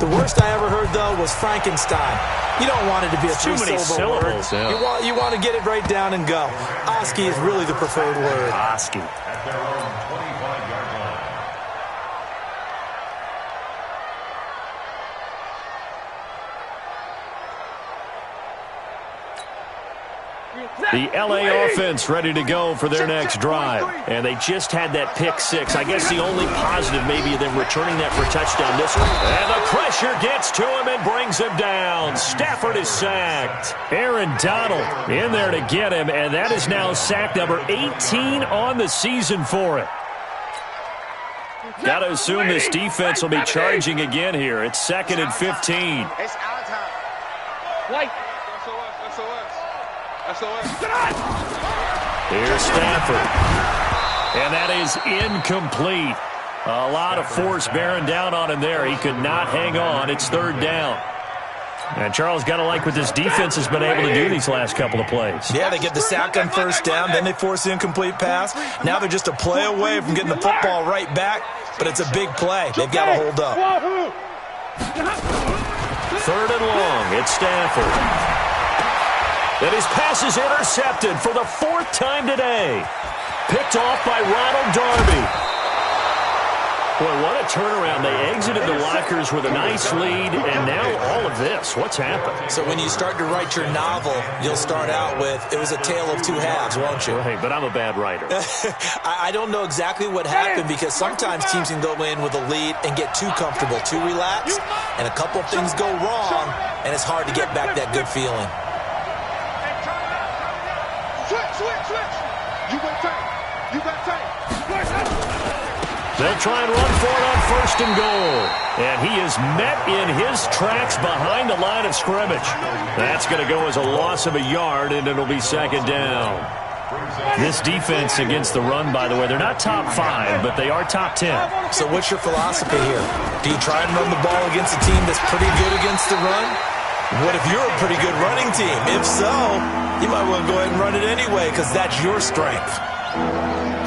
The worst I ever heard, though, was Frankenstein. You don't want it to be a three-syllable word. Yeah. You want to get it right down and go. Oski is really the preferred word. Oski. The LA offense ready to go for their next drive. And they just had that pick six. I guess the only positive maybe them returning that for a touchdown this one. And the pressure gets to him and brings him down. Stafford is sacked. Aaron Donald in there to get him. And that is now sack number 18 on the season for it. Got to assume this defense will be charging again here. It's 2nd and 15. It's our time. White. Here's Stafford. And that is incomplete. A lot of force bearing down on him there. He could not hang on. It's 3rd down. And Charles, got to like what this defense has been able to do these last couple of plays. Yeah, they get the sack on 1st down, then they force the incomplete pass. Now they're just a play away from getting the football right back, but it's a big play. They've got to hold up. 3rd and long. It's Stafford. And his pass is intercepted for the 4th time today. Picked off by Ronald Darby. Boy, what a turnaround. They exited the lockers with a nice lead, and now all of this. What's happened? So when you start to write your novel, you'll start out with, it was a tale of two halves, won't you? Right, but I'm a bad writer. I don't know exactly what happened because sometimes teams can go in with a lead and get too comfortable, too relaxed, and a couple of things go wrong, and it's hard to get back that good feeling. They'll try and run for it on 1st and goal. And he is met in his tracks behind the line of scrimmage. That's going to go as a loss of a yard, and it'll be 2nd down. This defense against the run, by the way, they're not top 5, but they are top 10. So what's your philosophy here? Do you try and run the ball against a team that's pretty good against the run? What if you're a pretty good running team? If so, you might want to go ahead and run it anyway because that's your strength.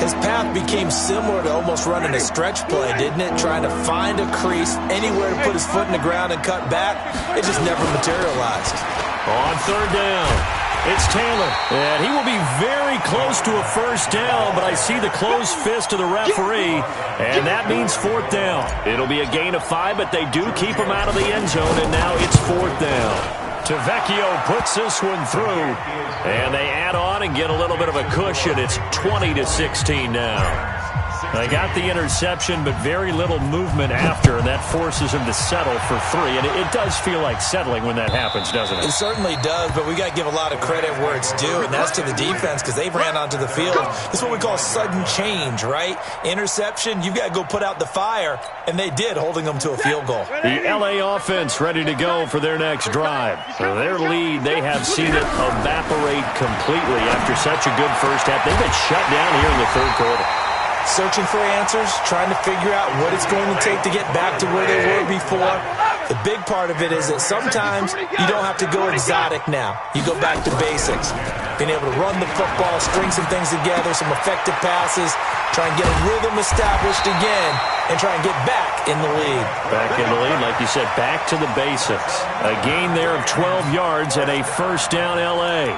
His path became similar to almost running a stretch play, didn't it? Trying to find a crease, anywhere to put his foot in the ground and cut back. It just never materialized. On 3rd down, it's Taylor. And he will be very close to a 1st down, but I see the closed fist of the referee, and that means 4th down. It'll be a gain of 5, but they do keep him out of the end zone, and now it's 4th down. Tavecchio puts this one through, and they add on and get a little bit of a cushion. It's 20-16 now. They got the interception, but very little movement after, and that forces him to settle for 3. And it does feel like settling when that happens, doesn't it? It certainly does, but we got to give a lot of credit where it's due, and that's to the defense because they ran onto the field. It's what we call sudden change, right? Interception, you've got to go put out the fire, and they did, holding them to a field goal. The LA offense ready to go for their next drive. So their lead, they have seen it evaporate completely after such a good first half. They've been shut down here in the 3rd quarter. Searching for answers, trying to figure out what it's going to take to get back to where they were before. The big part of it is that sometimes you don't have to go exotic now. You go back to basics. Being able to run the football, string some things together, some effective passes, try and get a rhythm established again, and try and get back in the lead. Back in the lead, like you said, back to the basics. A gain there of 12 yards and a 1st down L.A.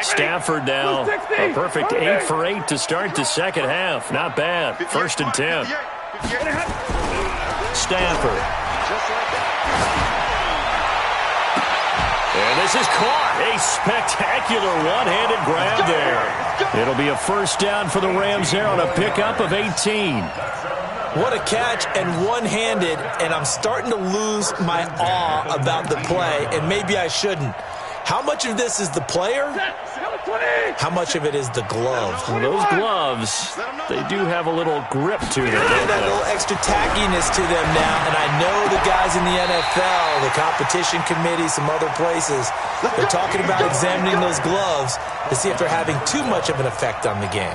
Stafford now, a perfect 8 for 8 to start the 2nd half. Not bad. 1st and 10. Stafford. And this is caught. A spectacular one-handed grab there. It'll be a 1st down for the Rams there on a pickup of 18. What a catch and one-handed, and I'm starting to lose my awe about the play, and maybe I shouldn't. How much of this is the player? How much of it is the glove? Well, those gloves, they do have a little grip to them. They got a little extra tackiness to them now, and I know the guys in the NFL, the competition committee, some other places, they're talking about examining those gloves to see if they're having too much of an effect on the game.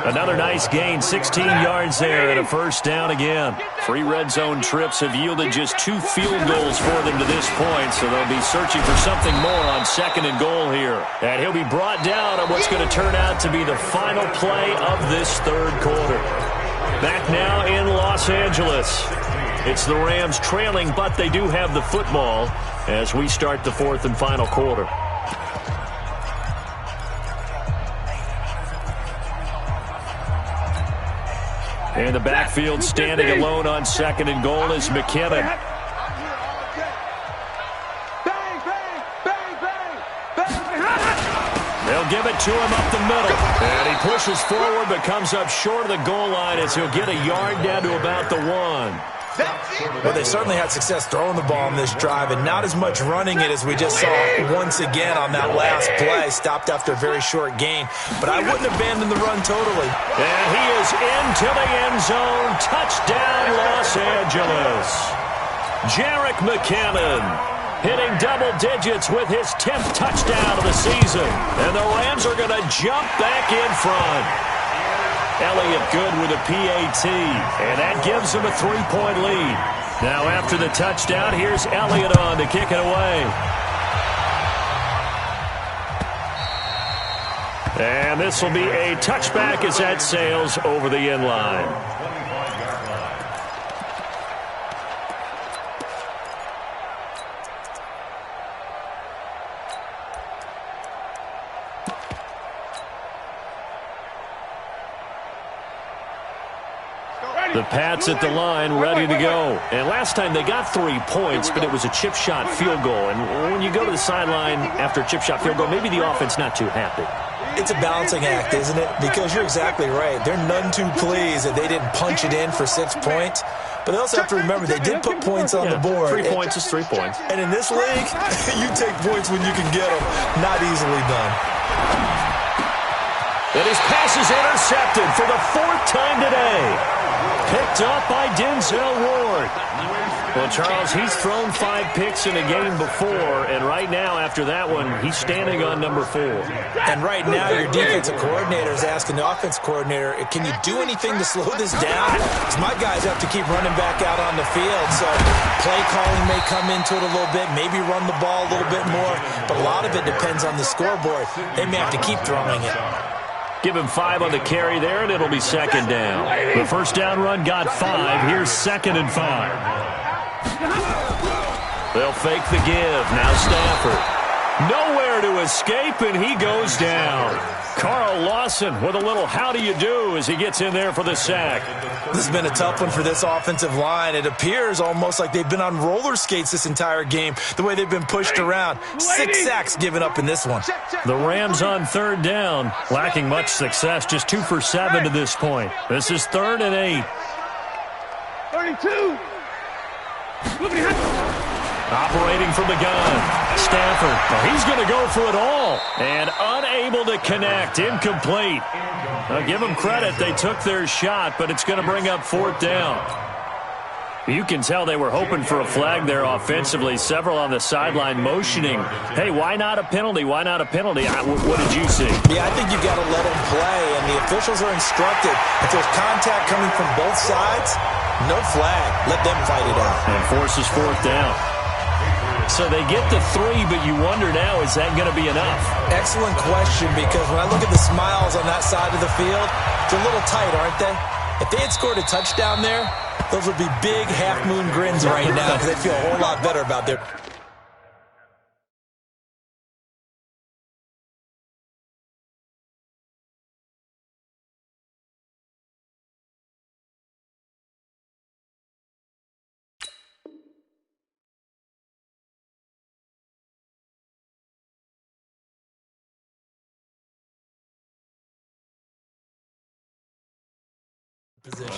Another nice gain, 16 yards there and a 1st down again. 3 red zone trips have yielded just 2 field goals for them to this point, so they'll be searching for something more on 2nd and goal here. And he'll be brought down on what's going to turn out to be the final play of this 3rd quarter. Back now in Los Angeles. It's the Rams trailing, but they do have the football as we start the 4th and final quarter. In the backfield, standing alone on 2nd and goal is McKinnon. They'll give it to him up the middle. And he pushes forward but comes up short of the goal line as he'll get a yard down to about the 1. Well, they certainly had success throwing the ball on this drive and not as much running it as we just saw once again on that last play. Stopped after a very short gain. But I wouldn't abandon the run totally. And he is into the end zone. Touchdown, Los Angeles. Jerick McKinnon hitting double digits with his 10th touchdown of the season. And the Rams are going to jump back in front. Elliott good with a PAT, and that gives him a 3-point lead. Now after the touchdown, here's Elliott on to kick it away. And this will be a touchback as that sails over the end line. The Pats at the line, ready to go. And last time they got 3 points, but it was a chip shot field goal. And when you go to the sideline after a chip shot field goal, maybe the offense not too happy. It's a balancing act, isn't it? Because you're exactly right. They're none too pleased that they didn't punch it in for 6 points. But they also have to remember they did put points on the board. 3 points is 3 points. And in this league, you take points when you can get them. Not easily done. And his pass is intercepted for the 4th time today. Picked up by Denzel Ward. Well, Charles, he's thrown 5 picks in a game before, and right now, after that one, he's standing on number 4. And right now, your defensive coordinator is asking the offense coordinator, can you do anything to slow this down? Because my guys have to keep running back out on the field, so play calling may come into it a little bit, maybe run the ball a little bit more, but a lot of it depends on the scoreboard. They may have to keep throwing it. Give him 5 on the carry there, and it'll be 2nd down. The first down run got 5. Here's 2nd and 5. They'll fake the give. Now Stafford. Nowhere to escape, and he goes down. Carl Lawson with a little how do you do as he gets in there for the sack. This has been a tough one for this offensive line. It appears almost like they've been on roller skates this entire game, the way they've been pushed around. 6 sacks given up in this one. The Rams on 3rd down, lacking much success, just 2 for 7 to this point. This is 3rd and 8. 32. Operating from the gun. Stafford. Well, he's going to go for it all. And unable to connect. Incomplete. Now, give them credit. They took their shot, but it's going to bring up 4th down. You can tell they were hoping for a flag there offensively. Several on the sideline motioning. Hey, why not a penalty? Why not a penalty? What did you see? Yeah, I think you've got to let them play, and the officials are instructed. If there's contact coming from both sides, no flag. Let them fight it out. And forces 4th down. So they get the 3, but you wonder now, is that going to be enough? Excellent question, because when I look at the smiles on that side of the field, they're a little tight, aren't they? If they had scored a touchdown there, those would be big half-moon grins right now because they feel a whole lot better about their...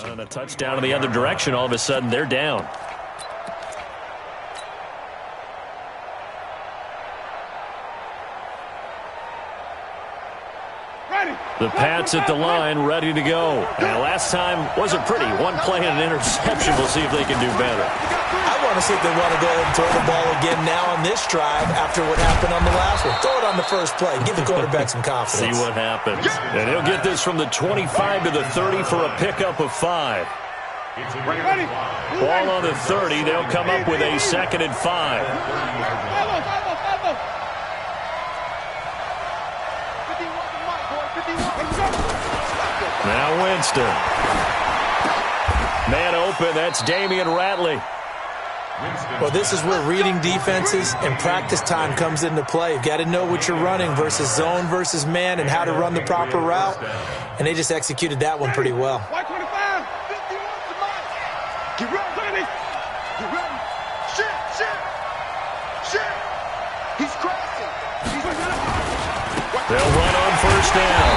And a touchdown in the other direction, all of a sudden they're down. The Pats at the line, ready to go. And last time wasn't pretty. 1 play and an interception. We'll see if they can do better. I want to see if they want to go ahead and throw the ball again now on this drive after what happened on the last one. Throw it on the first play. Give the quarterback some confidence. See what happens. And he'll get this from the 25 to the 30 for a pickup of 5. Ball on the 30. They'll come up with a 2nd and 5. Now Winston. Man open, that's Damian Ratley. Well, this is where reading defenses and practice time comes into play. You've got to know what you're running versus zone versus man and how to run the proper route. And they just executed that one pretty well. Get ready. Get ready. Shit. He's crossing. They'll run on 1st down.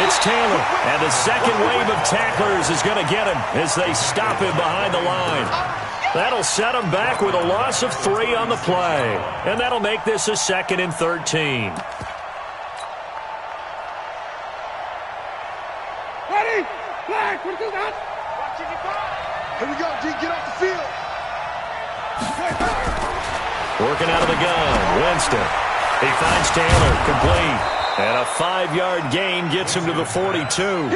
It's Taylor. And the second wave of tacklers is going to get him as they stop him behind the line. That'll set him back with a loss of 3 on the play. And that'll make this a 2nd and 13. Ready? Flag. Here we go, D. Get off the field. Working out of the gun. Winston. He finds Taylor. Complete. And a 5-yard gain gets him to the 42.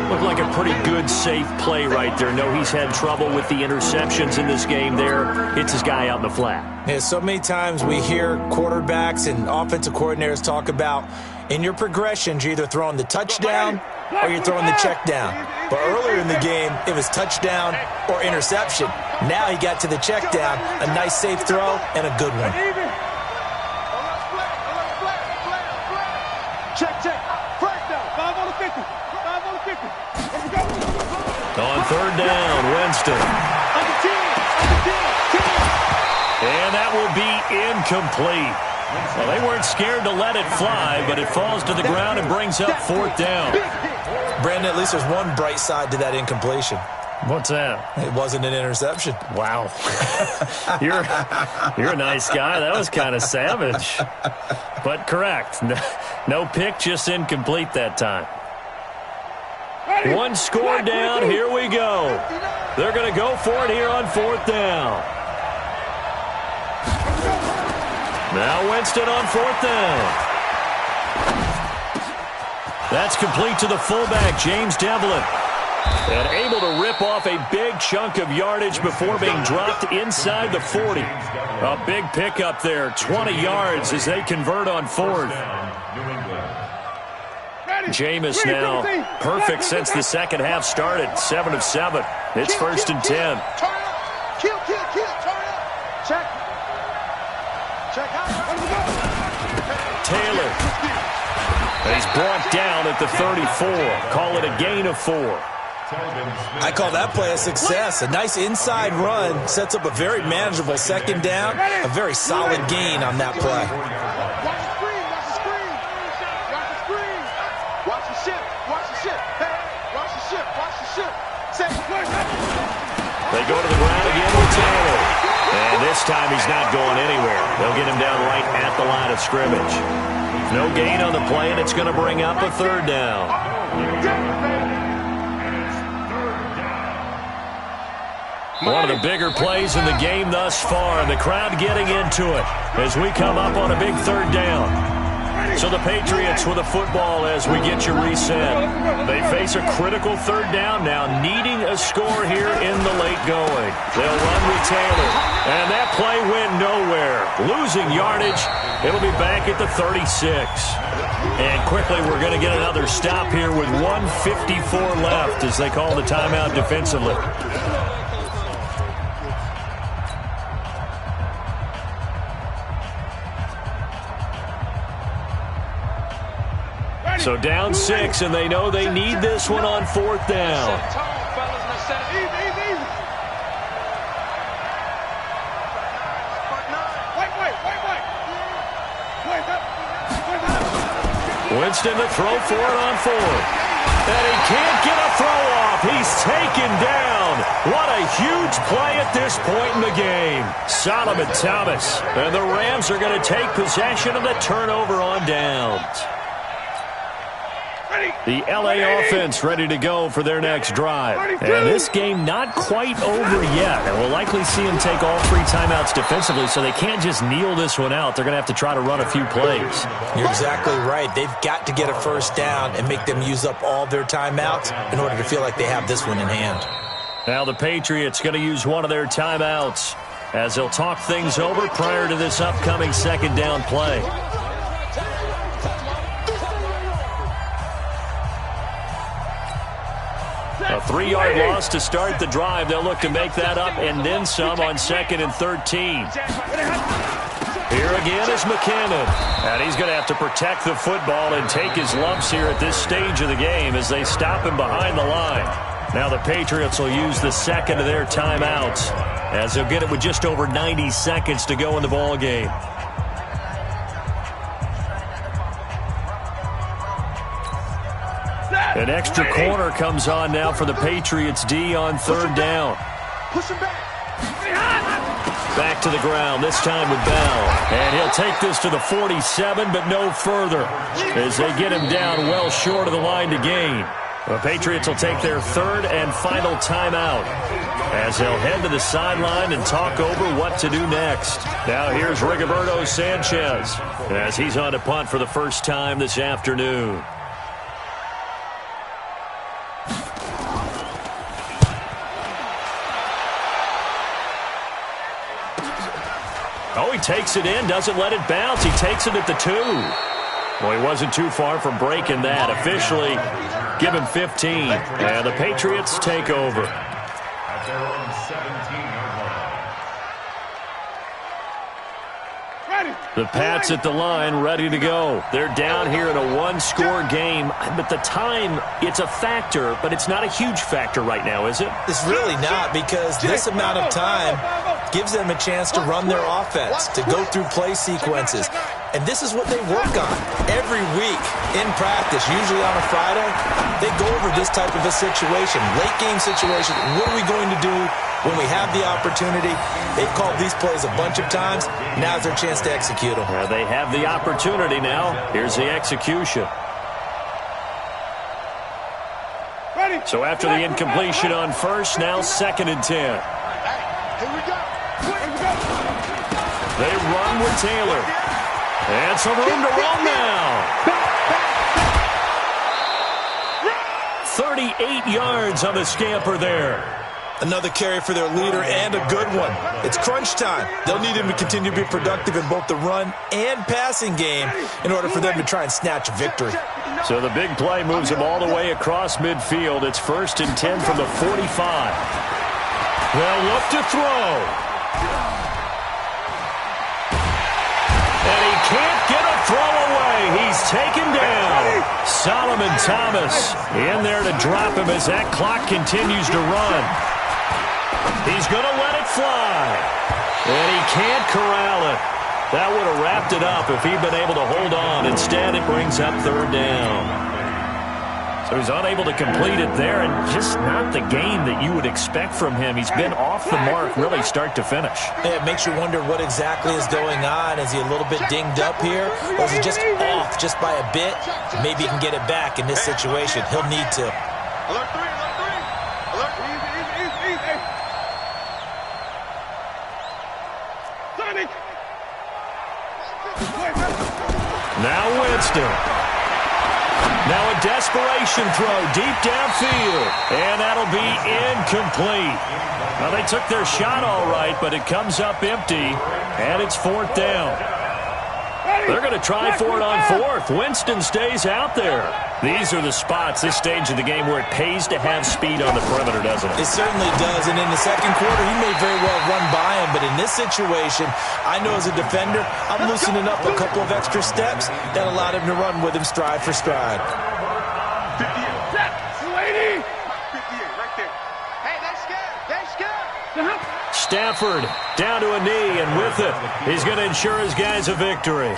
Looked like a pretty good, safe play right there. No, he's had trouble with the interceptions in this game there. Hits his guy out in the flat. Yeah, so many times we hear quarterbacks and offensive coordinators talk about in your progressions, you're either throwing the touchdown or you're throwing the check down. But earlier in the game, it was touchdown or interception. Now he got to the check down, a nice safe throw, and a good one. Check. Flag down. 5 on the 50. 5 on the 50. Let's go. On 3rd down, Winston. Under 10. And that will be incomplete. Well, they weren't scared to let it fly, but it falls to the ground and brings up 4th down. Brandon, at least there's one bright side to that incompletion. What's that? It wasn't an interception. Wow. You're a nice guy. That was kind of savage. But correct. No pick, just incomplete that time. One score down. Here we go. They're going to go for it here on 4th down. Now Winston on 4th down. That's complete to the fullback, James Devlin. And able to rip off a big chunk of yardage before being dropped inside the 40. A big pickup there, 20 yards as they convert on 4th. Jameis now perfect since the second half started, 7 of 7. It's 1st and 10. Kill. Turn up. Check out. Taylor. And he's brought down at the 34. Call it a gain of 4. I call that play a success. A nice inside run sets up a very manageable 2nd down. A very solid gain on that play. Watch the ship. Hey, watch the ship. They go to the ground again with Taylor. And this time he's not going anywhere. They'll get him down right at the line of scrimmage. No gain on the play, and it's going to bring up a 3rd down. One of the bigger plays in the game thus far, and the crowd getting into it as we come up on a big 3rd down. So the Patriots with a football as we get you reset. They face a critical 3rd down now, needing a score here in the late going. They'll run with Taylor, and that play went nowhere. Losing yardage, it'll be back at the 36. And quickly we're going to get another stop here with 1:54 left as they call the timeout defensively. So down 6, and they know they need this one on 4th down. Winston to throw for it on 4th. And he can't get a throw off. He's taken down. What a huge play at this point in the game. Solomon Thomas. And the Rams are going to take possession of the turnover on downs. The LA offense ready to go for their next drive. And this game not quite over yet. And we'll likely see them take all 3 timeouts defensively, so they can't just kneel this one out. They're going to have to try to run a few plays. You're exactly right. They've got to get a 1st down and make them use up all their timeouts in order to feel like they have this one in hand. Now the Patriots going to use one of their timeouts as they'll talk things over prior to this upcoming second down play. A 3-yard loss to start the drive. They'll look to make that up and then some on 2nd and 13. Here again is McKinnon. And he's going to have to protect the football and take his lumps here at this stage of the game as they stop him behind the line. Now the Patriots will use the second of their timeouts as they'll get it with just over 90 seconds to go in the ball game. An extra corner comes on now for the Patriots D on 3rd down. Push him back. Back to the ground, this time with Bell. And he'll take this to the 47, but no further as they get him down well short of the line to gain. The Patriots will take their 3rd and final timeout as they'll head to the sideline and talk over what to do next. Now here's Rigoberto Sanchez as he's on to punt for the first time this afternoon. Oh, he takes it in, doesn't let it bounce. He takes it at the 2. Well, he wasn't too far from breaking that. Officially, give him 15. And the Patriots take over. The Pats at the line, ready to go. They're down here in a 1-score game. But the time, it's a factor, but it's not a huge factor right now, is it? It's really not, because this amount of time gives them a chance to run their offense, to go through play sequences. And this is what they work on every week in practice, usually on a Friday. They go over this type of a situation, late game situation. What are we going to do when we have the opportunity? They've called these plays a bunch of times. Now's their chance to execute them. Well, they have the opportunity now. Here's the execution. So after the incompletion on first, now 2nd and 10. Here we go. They run with Taylor. And some room to run now. 38 yards on the scamper there. Another carry for their leader, and a good one. It's crunch time. They'll need him to continue to be productive in both the run and passing game in order for them to try and snatch a victory. So the big play moves him all the way across midfield. It's 1st and 10 from the 45. They'll look to throw. And he can't get a throw away. He's taken down. Solomon Thomas in there to drop him as that clock continues to run. He's going to let it fly. And he can't corral it. That would have wrapped it up if he'd been able to hold on. Instead, it brings up 3rd down. So he's unable to complete it there, and just not the game that you would expect from him. He's been off the mark really start to finish. Yeah, it makes you wonder what exactly is going on. Is he a little bit dinged up here, or is he just off just by a bit? Maybe he can get it back in this situation. He'll need to. Alert 3, alert 3. Alert, easy. Sonic. Now Winston. Now a desperation throw deep downfield. And that'll be incomplete. Well, they took their shot all right, but it comes up empty. And it's 4th down. They're going to try for it on 4th. Winston stays out there. These are the spots, this stage of the game, where it pays to have speed on the perimeter, doesn't it? It certainly does. And in the second quarter, he may very well run by him. But in this situation, I know as a defender, I'm loosening up a couple of extra steps that allowed him to run with him stride for stride. 58. 280. 58, right there. Hey, they're scared. They're scared. Stafford down to a knee, and with it, he's going to ensure his guys a victory.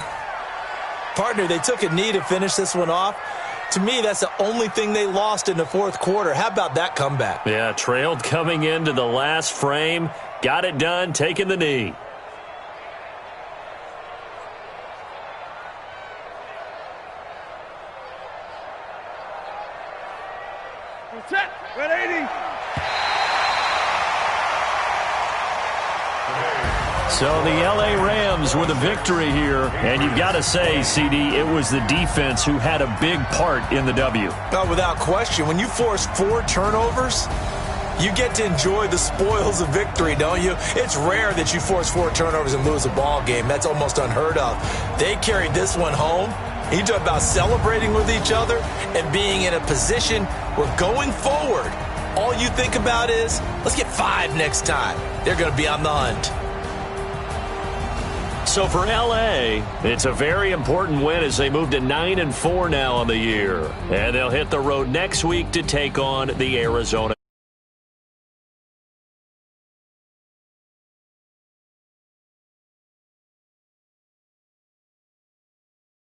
Partner, they took a knee to finish this one off. To me, that's the only thing they lost in the 4th quarter. How about that comeback? Yeah, trailed coming into the last frame. Got it done, taking the knee. Set. 180. So the L.A. Rams with a victory here. And you've got to say, CD, it was the defense who had a big part in the W. No, without question. When you force 4 turnovers, You get to enjoy the spoils of victory, don't you? It's rare that you force 4 turnovers and lose a ball game. That's almost unheard of. They carried this one home. You talk about celebrating with each other and being in a position where going forward, all you think about is, let's get 5 next time. They're going to be on the hunt. So for L.A., it's a very important win as they move to 9-4 now on the year. And they'll hit the road next week to take on the Arizona